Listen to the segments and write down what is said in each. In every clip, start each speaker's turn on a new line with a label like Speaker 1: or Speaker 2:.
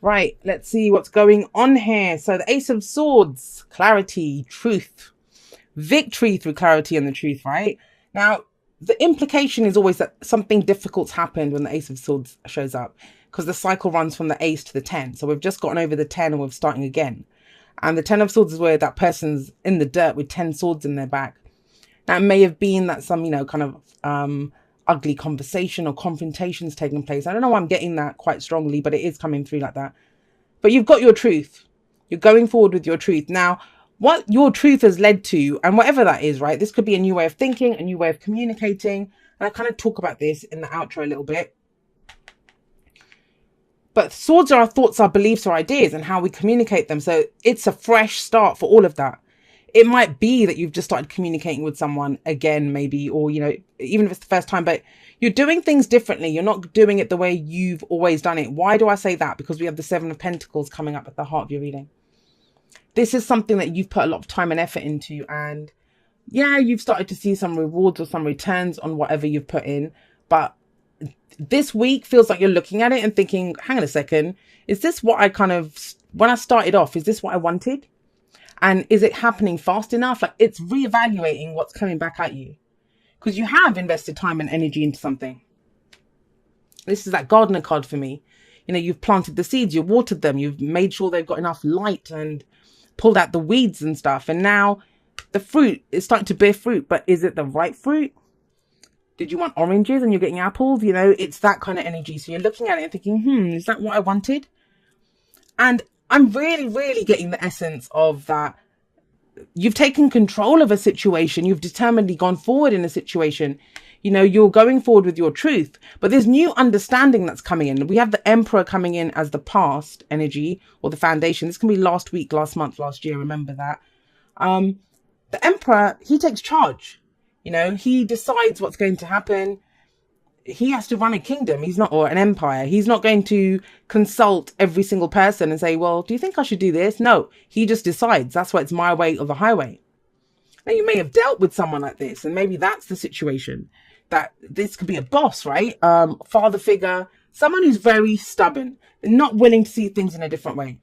Speaker 1: Right, let's see what's going on here. So the Ace of Swords, clarity, truth, victory through clarity and the truth, right? Now, the implication is always that something difficult's happened when the Ace of Swords shows up, because the cycle runs from the Ace to the 10. So we've just gotten over the 10 and we're starting again. And the 10 of Swords is where that person's in the dirt with 10 swords in their back. Now, it may have been that some, kind of ugly conversation or confrontations taking place. I don't know why I'm getting that quite strongly, but it is coming through like that. But you've got your truth. You're going forward with your truth. Now, what your truth has led to, and whatever that is, right? This could be a new way of thinking, a new way of communicating. And I kind of talk about this in the outro a little bit. But swords are our thoughts, our beliefs, our ideas, and how we communicate them. So it's a fresh start for all of that. It might be that you've just started communicating with someone again, maybe, or, even if it's the first time, but you're doing things differently. You're not doing it the way you've always done it. Why do I say that? Because we have the 7 of Pentacles coming up at the heart of your reading. This is something that you've put a lot of time and effort into. And yeah, you've started to see some rewards or some returns on whatever you've put in. But this week feels like you're looking at it and thinking, hang on a second, is this what when I started off, is this what I wanted? And is it happening fast enough? Like, it's reevaluating what's coming back at you. Because you have invested time and energy into something. This is that gardener card for me. You've planted the seeds, you've watered them, you've made sure they've got enough light and pulled out the weeds and stuff. And now the fruit is starting to bear fruit. But is it the right fruit? Did you want oranges and you're getting apples? It's that kind of energy. So you're looking at it and thinking, is that what I wanted? And I'm really, really getting the essence of that. You've taken control of a situation. You've determinedly gone forward in a situation. You're going forward with your truth. But there's new understanding that's coming in. We have the Emperor coming in as the past energy or the foundation. This can be last week, last month, last year. Remember that. The Emperor, he takes charge. He decides what's going to happen. He has to run a kingdom. Or an empire. He's not going to consult every single person and say, well, do you think I should do this? No, he just decides. That's why it's my way or the highway. Now, you may have dealt with someone like this, and maybe that's the situation. That this could be a boss, right? Father figure, someone who's very stubborn and not willing to see things in a different way.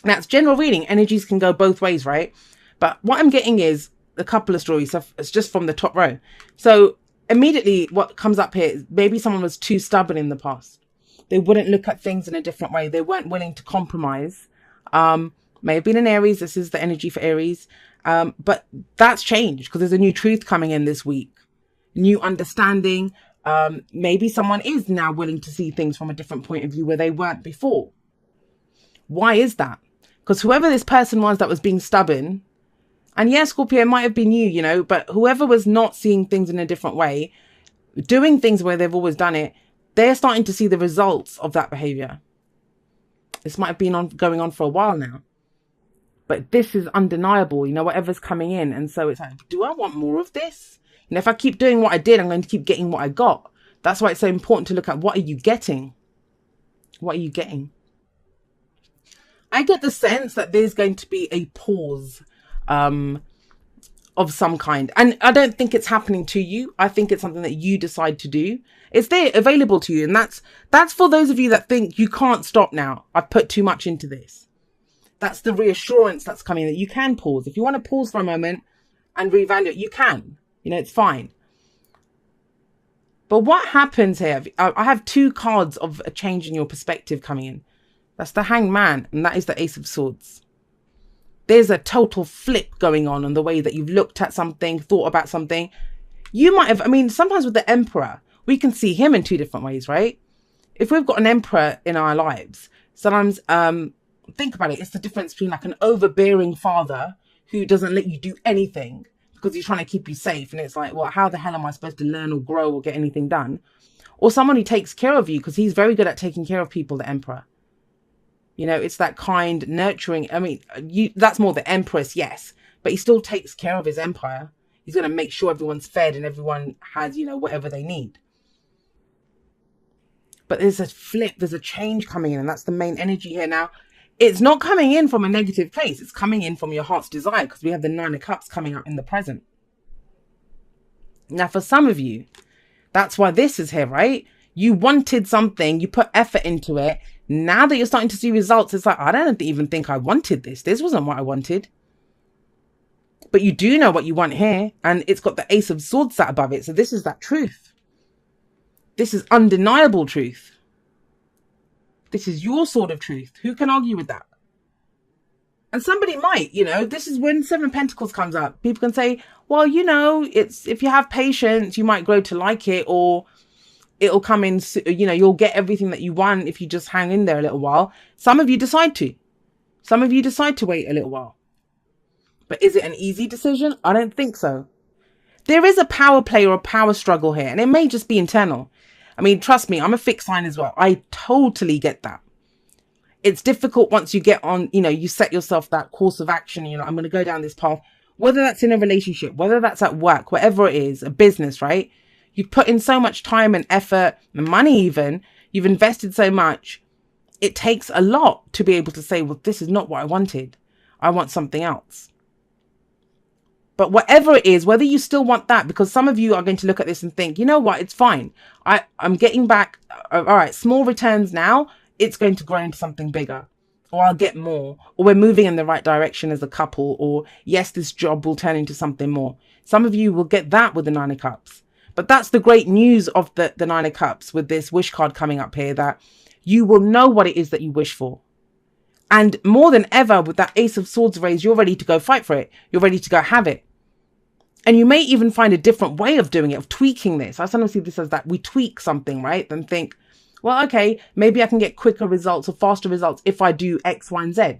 Speaker 1: Now, it's general reading. Energies can go both ways, right? But what I'm getting is a couple of stories. So it's just from the top row. So immediately what comes up here is maybe someone was too stubborn in the past. They wouldn't look at things in a different way. They weren't willing to compromise. May have been an Aries. This is the energy for Aries. But that's changed because there's a new truth coming in this week. New understanding. Maybe someone is now willing to see things from a different point of view where they weren't before. Why is that? Because whoever this person was that was being stubborn, and yeah, Scorpio, it might have been you, but whoever was not seeing things in a different way, doing things where they've always done it, they're starting to see the results of that behavior. This might have been going on for a while now. But this is undeniable, whatever's coming in. And so it's like, do I want more of this? If I keep doing what I did, I'm going to keep getting what I got. That's why it's so important to look at what are you getting? What are you getting? I get the sense that there's going to be a pause of some kind. And I don't think it's happening to you. I think it's something that you decide to do. It's there available to you. And that's for those of you that think you can't stop now. I've put too much into this. That's the reassurance that's coming, that you can pause. If you want to pause for a moment and reevaluate, you can. It's fine. But what happens here? I have 2 cards of a change in your perspective coming in. That's the Hanged Man, and that is the Ace of Swords. There's a total flip going on the way that you've looked at something, thought about something. You might have, sometimes with the Emperor, we can see him in 2 different ways, right? If we've got an Emperor in our lives, sometimes, think about it. It's the difference between like an overbearing father who doesn't let you do anything because he's trying to keep you safe. And it's like, well, how the hell am I supposed to learn or grow or get anything done? Or someone who takes care of you because he's very good at taking care of people, the Emperor. It's that kind, nurturing. That's more the Empress, yes. But he still takes care of his empire. He's going to make sure everyone's fed and everyone has, whatever they need. But there's a flip, there's a change coming in, and that's the main energy here. Now, it's not coming in from a negative place. It's coming in from your heart's desire because we have the 9 of Cups coming up in the present. Now, for some of you, that's why this is here, right? You wanted something, you put effort into it. Now that you're starting to see results, it's like, I don't even think I wanted this. This wasn't what I wanted. But you do know what you want here. And it's got the Ace of Swords sat above it. So this is that truth. This is undeniable truth. This is your sword of truth. Who can argue with that? And somebody might, this is when Seven of Pentacles comes up. People can say, well, it's, if you have patience, you might grow to like it, or it'll come in, you'll get everything that you want if you just hang in there a little while. Some of you decide to. Some of you decide to wait a little while. But is it an easy decision? I don't think so. There is a power play or a power struggle here, and it may just be internal. I mean, trust me, I'm a fixed sign as well. I totally get that. It's difficult once you get on, you set yourself that course of action. I'm going to go down this path, whether that's in a relationship, whether that's at work, whatever it is, a business, right? You've put in so much time and effort and money even. You've invested so much. It takes a lot to be able to say, well, this is not what I wanted. I want something else. But whatever it is, whether you still want that, because some of you are going to look at this and think, you know what, it's fine. I'm getting back. All right, small returns now. It's going to grow into something bigger, or I'll get more, or we're moving in the right direction as a couple, or yes, this job will turn into something more. Some of you will get that with the Nine of Cups. But that's the great news of the Nine of Cups with this wish card coming up here, that you will know what it is that you wish for. And more than ever, with that Ace of Swords raised, you're ready to go fight for it. You're ready to go have it. And you may even find a different way of doing it, of tweaking this. I sometimes see this as that we tweak something, right? Then think, well, okay, maybe I can get quicker results or faster results if I do X, Y, and Z.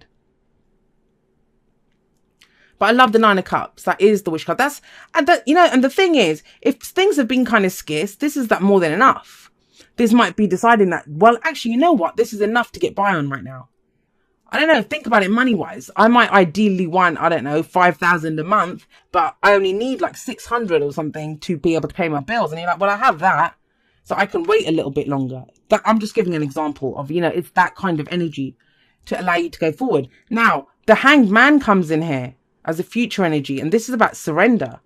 Speaker 1: But I love the Nine of Cups. That is the wish card. And the thing is, if things have been kind of scarce, this is that more than enough. This might be deciding that, well, actually, you know what? This is enough to get by on right now. I don't know. Think about it money-wise. I might ideally want, 5,000 a month, but I only need like 600 or something to be able to pay my bills. And you're like, well, I have that, so I can wait a little bit longer. I'm just giving an example of, it's that kind of energy to allow you to go forward. Now, the Hanged Man comes in here as a future energy, and this is about surrender.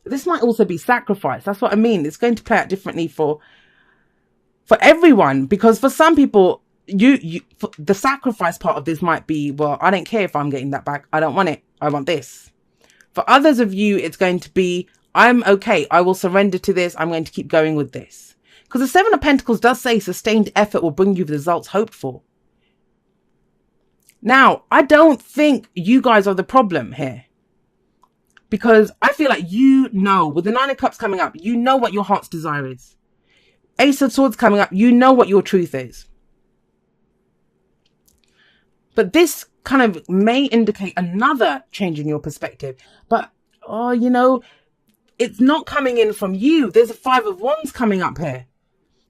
Speaker 1: This might also be sacrifice. That's what I mean. It's going to play out differently for everyone, because for some people, the sacrifice part of this might be, well, I don't care if I'm getting that back. I don't want it. I want this. For others of you, it's going to be, I'm okay. I will surrender to this. I'm going to keep going with this. Because the Seven of Pentacles does say sustained effort will bring you the results hoped for. Now, I don't think you guys are the problem here. Because I feel like with the Nine of Cups coming up, you know what your heart's desire is. Ace of Swords coming up, you know what your truth is. But this kind of may indicate another change in your perspective. But, it's not coming in from you. There's a Five of Wands coming up here.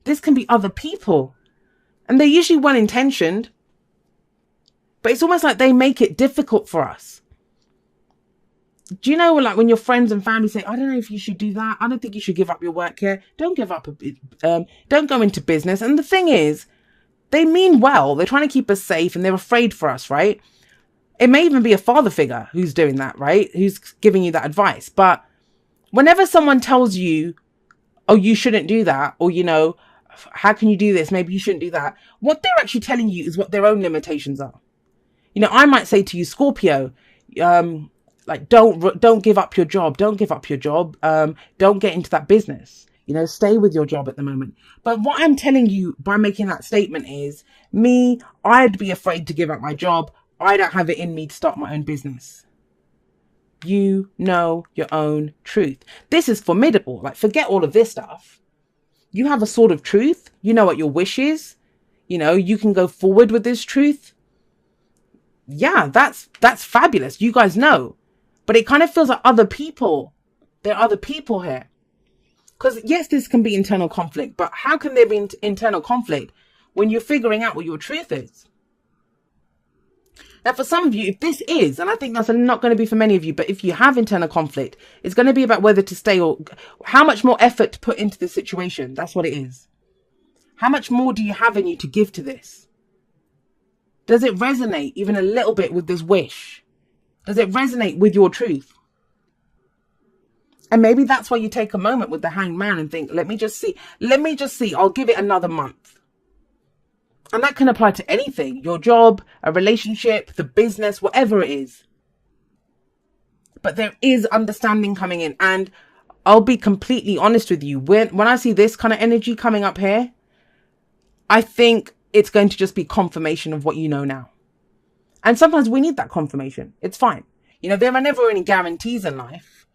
Speaker 1: This can be other people. And they're usually well-intentioned. But it's almost like they make it difficult for us. Do you know, like when your friends and family say, I don't know if you should do that. I don't think you should give up your work here. Don't give up. Don't go into business. And the thing is, they mean well. They're trying to keep us safe and they're afraid for us, right? It may even be a father figure who's doing that, right? Who's giving you that advice. But whenever someone tells you, oh, you shouldn't do that, or, how can you do this? Maybe you shouldn't do that. What they're actually telling you is what their own limitations are. I might say to you, Scorpio, don't give up your job. Don't give up your job. Don't get into that business. Stay with your job at the moment. But what I'm telling you by making that statement is, I'd be afraid to give up my job. I don't have it in me to start my own business. You know your own truth. This is formidable. Like, forget all of this stuff. You have a sword of truth. You know what your wish is. You can go forward with this truth. Yeah, that's fabulous. You guys know. But it kind of feels like there are other people here. Because yes, this can be internal conflict, but how can there be internal conflict when you're figuring out what your truth is? Now, for some of you, if this is, and I think that's not going to be for many of you, but if you have internal conflict, it's going to be about whether to stay or how much more effort to put into this situation. That's what it is. How much more do you have in you to give to this? Does it resonate even a little bit with this wish? Does it resonate with your truth? And maybe that's why you take a moment with the Hanged Man and think, let me just see. I'll give it another month. And that can apply to anything, your job, a relationship, the business, whatever it is. But there is understanding coming in. And I'll be completely honest with you. When I see this kind of energy coming up here, I think it's going to just be confirmation of what you know now. And sometimes we need that confirmation. It's fine. There are never any guarantees in life.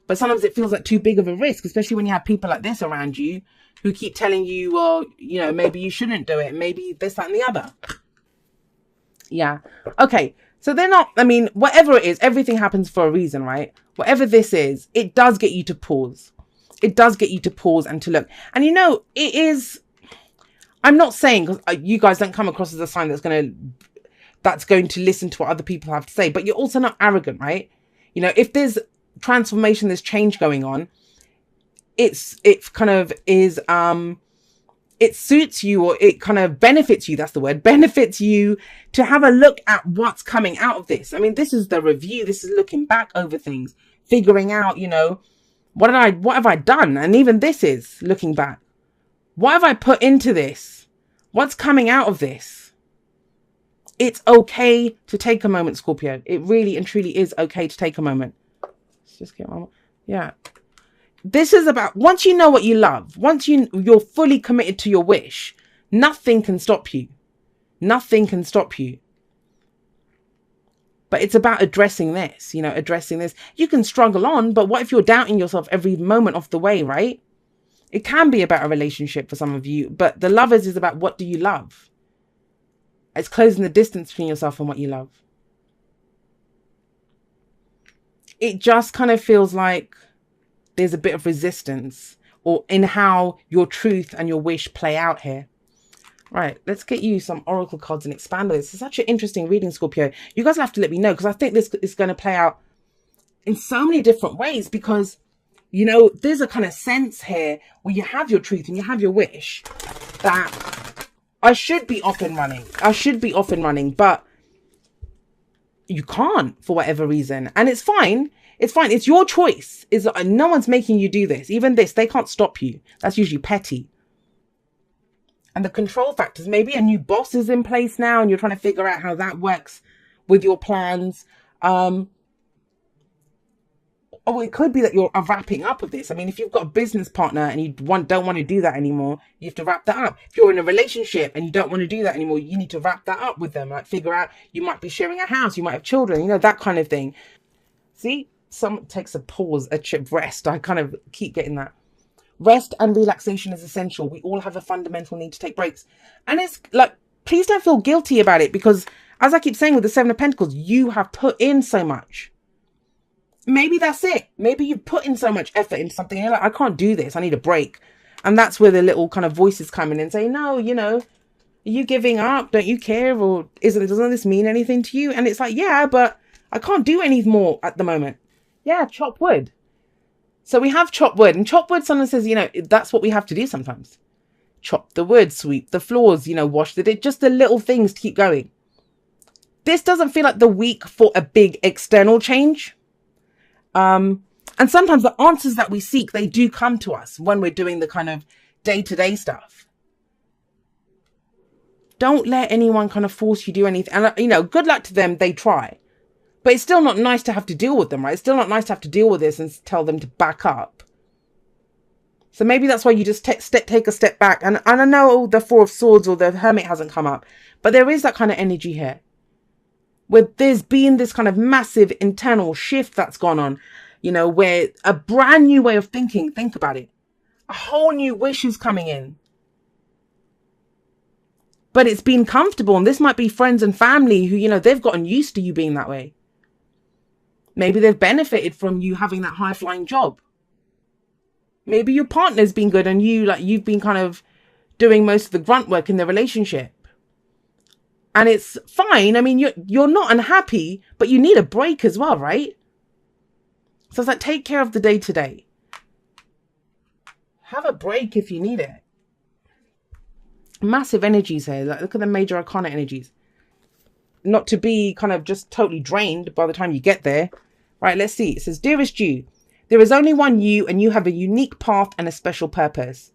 Speaker 1: But sometimes it feels like too big of a risk, especially when you have people like this around you who keep telling you, well, maybe you shouldn't do it. Maybe this, that, and the other. Yeah. Okay. So whatever it is, everything happens for a reason, right? Whatever this is, it does get you to pause. It does get you to pause and to look. And it is, I'm not saying, because you guys don't come across as a sign that's going to listen to what other people have to say, but you're also not arrogant, right? If there's transformation, there's change going on, it suits you, or it kind of benefits you. That's the word, benefits you, to have a look at what's coming out of this. This is the review. This is looking back over things, figuring out, what have I done? And even this is looking back. What have I put into this? What's coming out of this? It's okay to take a moment, Scorpio. It really and truly is okay to take a moment. Let's just get one more. Yeah. This is about, once you know what you love, once you're fully committed to your wish, nothing can stop you. Nothing can stop you. But it's about addressing this, addressing this. You can struggle on, but what if you're doubting yourself every moment of the way, right? It can be about a relationship for some of you, but the Lovers is about, what do you love? It's closing the distance between yourself and what you love. It just kind of feels like there's a bit of resistance, or in how your truth and your wish play out here. Right, let's get you some oracle cards and expand on this. It's such an interesting reading, Scorpio. You guys have to let me know, because I think this is going to play out in so many different ways, because there's a kind of sense here where you have your truth and you have your wish that I should be off and running. I should be off and running, but you can't for whatever reason. And it's fine. It's fine. It's your choice. No one's making you do this. Even this, they can't stop you. That's usually petty. And the control factors, maybe a new boss is in place now and you're trying to figure out how that works with your plans. It could be that you're wrapping up of this. If you've got a business partner and you don't want to do that anymore, you have to wrap that up. If you're in a relationship and you don't want to do that anymore, you need to wrap that up with them. Like, figure out, you might be sharing a house, you might have children, that kind of thing. See, someone takes a pause, a chip rest. I kind of keep getting that. Rest and relaxation is essential. We all have a fundamental need to take breaks. And it's like, please don't feel guilty about it, because as I keep saying with the Seven of Pentacles, you have put in so much. Maybe that's it. Maybe you've put in so much effort into something and you're like, I can't do this. I need a break. And that's where the little kind of voices come in and say, no, are you giving up? Don't you care? Or doesn't this mean anything to you? And it's like, yeah, but I can't do any more at the moment. Yeah, chop wood. So we have chop wood, and chop wood, someone says, that's what we have to do sometimes. Chop the wood, sweep the floors, wash just the little things to keep going. This doesn't feel like the week for a big external change. And sometimes the answers that we seek, they do come to us when we're doing the kind of day-to-day stuff. Don't let anyone kind of force you to do anything. And, good luck to them. They try. But it's still not nice to have to deal with them, right? It's still not nice to have to deal with this and tell them to back up. So maybe that's why you just take a step back. And I know the Four of Swords or the Hermit hasn't come up, but there is that kind of energy here, where there's been this kind of massive internal shift that's gone on, where a brand new way of thinking, think about it, a whole new wish is coming in. But it's been comfortable, and this might be friends and family who, they've gotten used to you being that way. Maybe they've benefited from you having that high-flying job. Maybe your partner's been good and you've been kind of doing most of the grunt work in the relationship. And it's fine. You're not unhappy, but you need a break as well, right? So it's like, take care of the day-to-day. Have a break if you need it. Massive energies here. Like, look at the major arcana energies. Not to be kind of just totally drained by the time you get there. Right, let's see. It says, dearest you, there is only one you, and you have a unique path and a special purpose.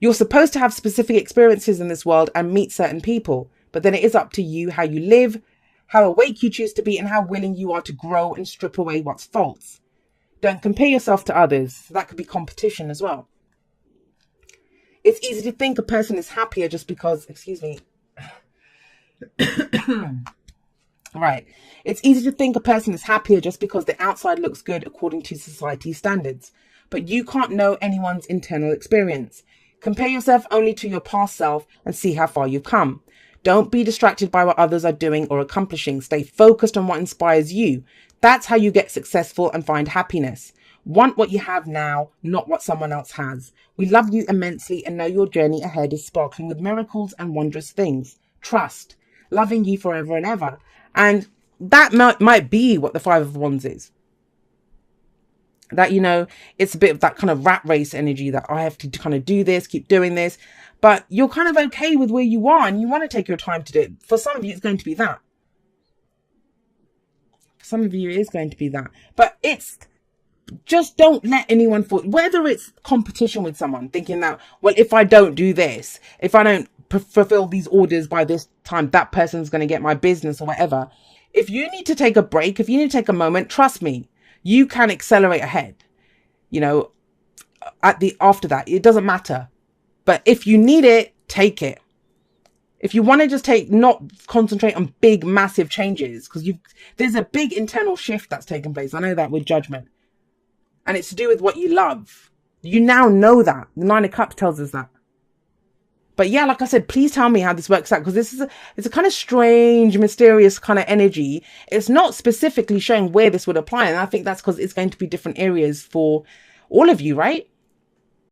Speaker 1: You're supposed to have specific experiences in this world and meet certain people, but then it is up to you how you live, how awake you choose to be, and how willing you are to grow and strip away what's false. Don't compare yourself to others. That could be competition as well. It's easy to think a person is happier just because, Right. It's easy to think a person is happier just because the outside looks good according to society's standards. But you can't know anyone's internal experience. Compare yourself only to your past self and see how far you've come. Don't be distracted by what others are doing or accomplishing. Stay focused on what inspires you. That's how you get successful and find happiness. Want what you have now, not what someone else has. We love you immensely and know your journey ahead is sparkling with miracles and wondrous things. Trust. Loving you forever and ever. And that might be what the Five of Wands is. That, you know, it's a bit of that kind of rat race energy that I have to kind of do this, keep doing this. But you're kind of okay with where you are and you want to take your time to do it. For some of you, it's going to be that. For some of you, it is going to be that. But it's just don't let anyone fall. Whether it's competition with someone, thinking that, well, if I don't do this, if I don't fulfill these orders by this time, that person's going to get my business or whatever. If you need to take a break, if you need to take a moment, trust me, you can accelerate ahead. You know, after that, it doesn't matter. But if you need it, take it. If you want to just not concentrate on big, massive changes, because there's a big internal shift that's taken place. I know that with judgment. And it's to do with what you love. You now know that. The Nine of Cups tells us that. But yeah, like I said, please tell me how this works out, because it's a kind of strange, mysterious kind of energy. It's not specifically showing where this would apply. And I think that's because it's going to be different areas for all of you, right?